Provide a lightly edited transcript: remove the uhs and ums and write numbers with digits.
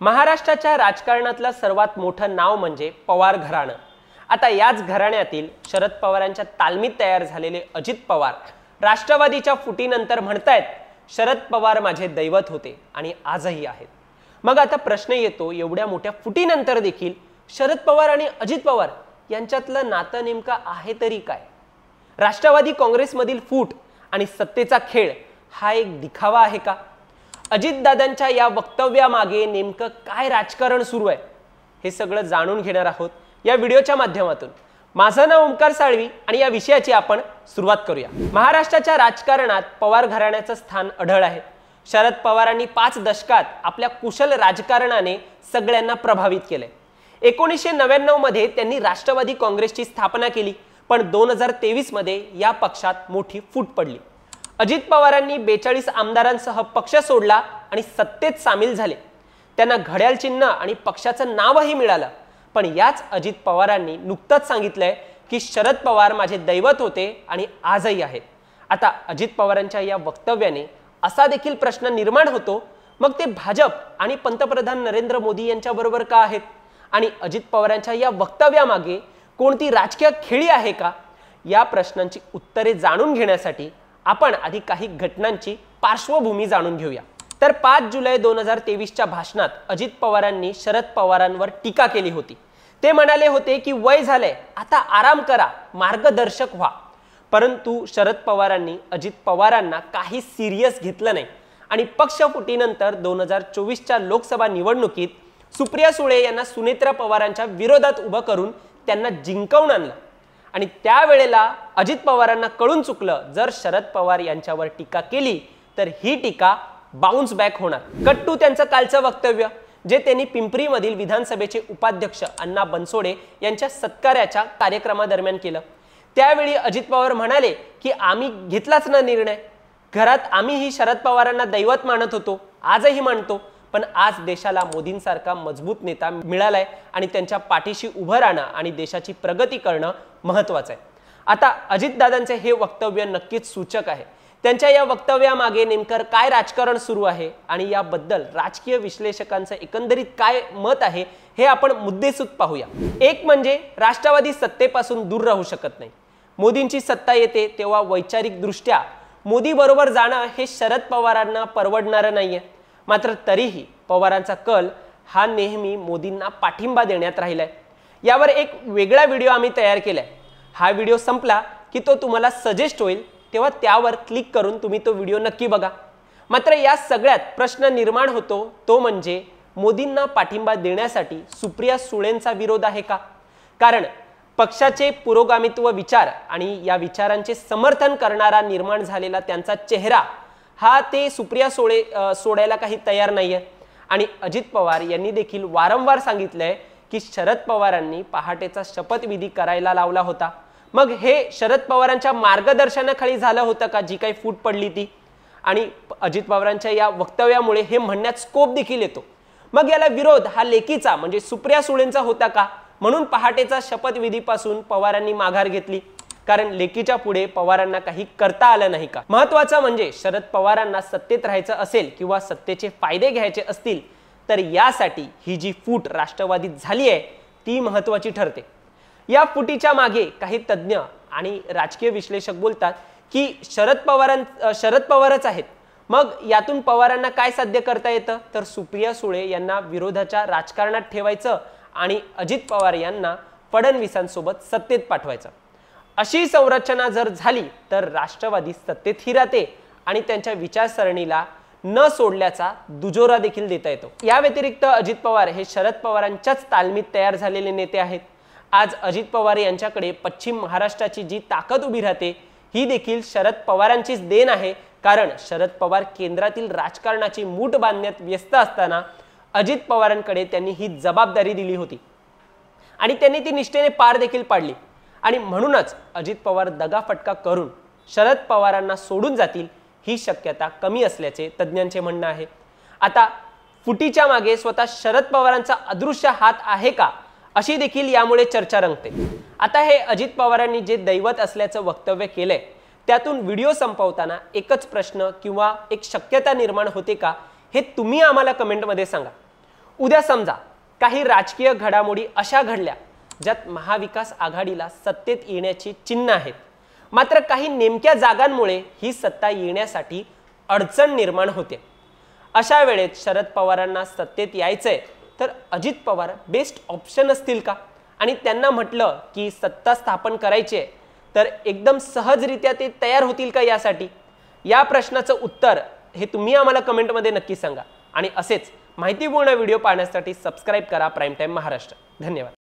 महाराष्ट्राच्या राजकारणातलं सर्वात मोठं नाव म्हणजे पवार घराणं। आता याच घराण्यातील शरद पवारांच्या तालमीत तयार झालेले अजित पवार राष्ट्रवादीच्या फुटीनंतर म्हणतायत शरद पवार माझे दैवत होते आणि आजही आहेत। मग आता प्रश्न येतो, एवढ्या मोठ्या फुटीनंतर देखील शरद पवार आणि अजित पवार यांच्यातलं नातं नेमकं आहे तरी काय? राष्ट्रवादी काँग्रेसमधील फूट आणि सत्तेचा खेळ हा एक दिखावा आहे का? अजितदादांच्या या वक्तव्यामागे नेमकं काय राजकारण सुरू आहे हे सगळं जाणून घेणार आहोत या व्हिडिओच्या माध्यमातून। माझं नाव ओमकार साळवी आणि या विषयाची आपण सुरुवात करूया। महाराष्ट्राच्या राजकारणात पवार घराण्याचं स्थान अढळ आहे। शरद पवारांनी 5 दशकात आपल्या कुशल राजकारणाने सगळ्यांना प्रभावित केले। 1999 मध्ये त्यांनी राष्ट्रवादी काँग्रेसची स्थापना केली, पण 2023 मध्ये या पक्षात मोठी फूट पडली। अजित पवारांनी 42 आमदारांसह पक्ष सोडला आणि सत्तेत सामील झाले। त्यांना घड्याळ चिन्ह आणि पक्षाचं नावही मिळालं, पण याच अजित पवारांनी नुकतंच सांगितलंय की शरद पवार माझे दैवत होते आणि आजही आहेत। आता अजित पवारांच्या या वक्तव्याने असा देखील प्रश्न निर्माण होतो, मग ते भाजप आणि पंतप्रधान नरेंद्र मोदी यांच्याबरोबर का आहेत? आणि अजित पवारांच्या या वक्तव्यामागे कोणती राजकीय खेळी आहे का? या प्रश्नांची उत्तरे जाणून घेण्यासाठी आपण आधी काही घटनांची पार्श्वभूमी जाणून घेऊया। तर 5 जुलै 2023च्या भाषणात अजित पवारांनी शरद पवारांवर टीका केली होती। ते म्हणाले होते की वय झालंय, आता आराम करा, मार्गदर्शक व्हा। परंतु शरद पवारांनी अजित पवारांना काही सिरियस घेतलं नाही आणि पक्ष फुटीनंतर 2024च्या लोकसभा निवडणुकीत सुप्रिया सुळे यांना सुनेत्रा पवारांच्या विरोधात उभं करून त्यांना जिंकवून आणलं आणि त्यावेळेला अजित पवारांना कळून चुकलं, जर शरद पवार यांच्यावर टीका केली तर ही टीका बाउन्स बॅक होणार। कट्टू त्यांचं कालचं वक्तव्य जे त्यांनी पिंपरीमधील विधानसभेचे उपाध्यक्ष अण्णा बनसोडे यांच्या सत्कार्याच्या कार्यक्रमादरम्यान केलं। त्यावेळी अजित पवार म्हणाले की आम्ही घेतलाच ना निर्णय, घरात आम्हीही शरद पवारांना दैवत मानत होतो, आजही मानतो, पण आज देशाला मोदींसारखा मजबूत नेता मिळालाय आणि त्यांच्या पाठीशी उभं राहणं आणि देशाची प्रगती करणं महत्त्वाचं आहे। आता अजितदादांचे हे वक्तव्य नक्कीच सूचक आहे। त्यांच्या या वक्तव्यामागे नेमकं काय राजकारण सुरू आहे आणि याबद्दल राजकीय विश्लेषकांचं एकंदरीत काय मत आहे हे आपण मुद्देसूद पाहूया। एक म्हणजे राष्ट्रवादी सत्तेपासून दूर राहू शकत नाही। मोदींची सत्ता येते तेव्हा वैचारिकदृष्ट्या मोदी बरोबर जाणं हे शरद पवारांना परवडणारं नाहीये। मात्र तरीही पवारांचा कल हा नेहमी मोदींना पाठिंबा देण्यात राहिलाय। यावर एक वेगळा व्हिडिओ आम्ही तयार केलाय। हा व्हिडिओ संपला की तो तुम्हाला सजेस्ट होईल, तेव्हा त्यावर क्लिक करून तुम्ही तो व्हिडिओ नक्की बघा। मात्र या सगळ्यात प्रश्न निर्माण होतो तो म्हणजे मोदींना पाठिंबा देण्यासाठी सुप्रिया सुळेंचा विरोध आहे का? कारण पक्षाचे पुरोगामित्व विचार आणि या विचारांचे समर्थन करणारा निर्माण झालेला त्यांचा चेहरा हा ते सुप्रिया सुळे सोडायला काही तयार नाहीये। आणि अजित पवार यांनी देखील वारंवार सांगितलंय की शरद पवारांनी पहाटेचा शपथविधी करायला लावला होता। मग हे शरद पवारांच्या मार्गदर्शनाखाली झालं होतं का जी काही फूट पडली ती? आणि अजित पवारांच्या या वक्तव्यामुळे हे म्हणण्यात स्कोप देखील येतो, मग याला विरोध हा लेकीचा म्हणजे सुप्रिया सुळेंचा होता का? म्हणून पहाटेचा शपथविधीपासून पवारांनी माघार घेतली, कारण लेकीच्या पुढे पवारांना काही करता आलं नाही का? महत्त्वाचं म्हणजे शरद पवारांना सत्तेत राहायचं असेल किंवा सत्तेचे फायदे घ्यायचे असतील तर यासाठी ही जी फूट राष्ट्रवादीत झाली आहे ती महत्त्वाची ठरते। या फुटीच्या मागे काही तज्ञ आणि राजकीय विश्लेषक बोलतात की शरद पवारच आहेत। मग यातून पवारांना काय साध्य करता येतं? तर सुप्रिया सुळे यांना विरोधाच्या राजकारणात ठेवायचं आणि अजित पवार यांना फडणवीसांसोबत सत्तेत पाठवायचं। अशी संरचना जर झाली तर राष्ट्रवादी सत्तेतही राहते आणि त्यांच्या विचारसरणीला न सोडल्याचा दुजोरा देखील देता येतो। या व्यतिरिक्त अजित पवार हे शरद पवारांच्याच तालमीत तयार झालेले नेते आहेत। आज अजित पवार यांच्याकडे पश्चिम महाराष्ट्राची जी ताकद उभी राहते ही देखील शरद पवारांचीच देण आहे, कारण शरद पवार केंद्रातील राजकारणाची मूठ बांधण्यात व्यस्त असताना अजित पवारांकडे त्यांनी ही जबाबदारी दिली होती आणि त्यांनी ती निष्ठेने पार देखील पाडली। आणि म्हणूनच अजित पवार दगाफटका करून शरद पवारांना सोडून जातील ही शक्यता कमी असल्याचे तज्ञांचे म्हणणं आहे। आता फुटीच्या मागे स्वतः शरद पवारांचा अदृश्य हात आहे का, अशी देखील यामुळे चर्चा रंगते। आता हे अजित पवारांनी जे दैवत असल्याचं वक्तव्य केलंय त्यातून व्हिडिओ संपवताना एकच प्रश्न किंवा एक शक्यता निर्माण होते का हे तुम्ही आम्हाला कमेंटमध्ये सांगा। उद्या समजा काही राजकीय घडामोडी अशा घडल्या ज्यात महाविकास आघाडीला सत्तेत येण्याची चिन्ह आहेत, मात्र काही नेमक्या जागांमुळे ही सत्ता येण्यासाठी अडचण निर्माण होते। अशा वेळेत शरद पवारांना सत्तेत यायचंय तर अजित पवार बेस्ट ऑप्शन असतील का? आणि त्यांना म्हटलं की सत्ता स्थापन करायची आहे तर एकदम सहजरित्या ते तयार होतील का यासाठी? या प्रश्नाचं उत्तर हे तुम्ही आम्हाला कमेंटमध्ये नक्की सांगा। आणि असेच माहितीपूर्ण व्हिडिओ पाहण्यासाठी सबस्क्राइब करा प्राईम टाइम महाराष्ट्र। धन्यवाद।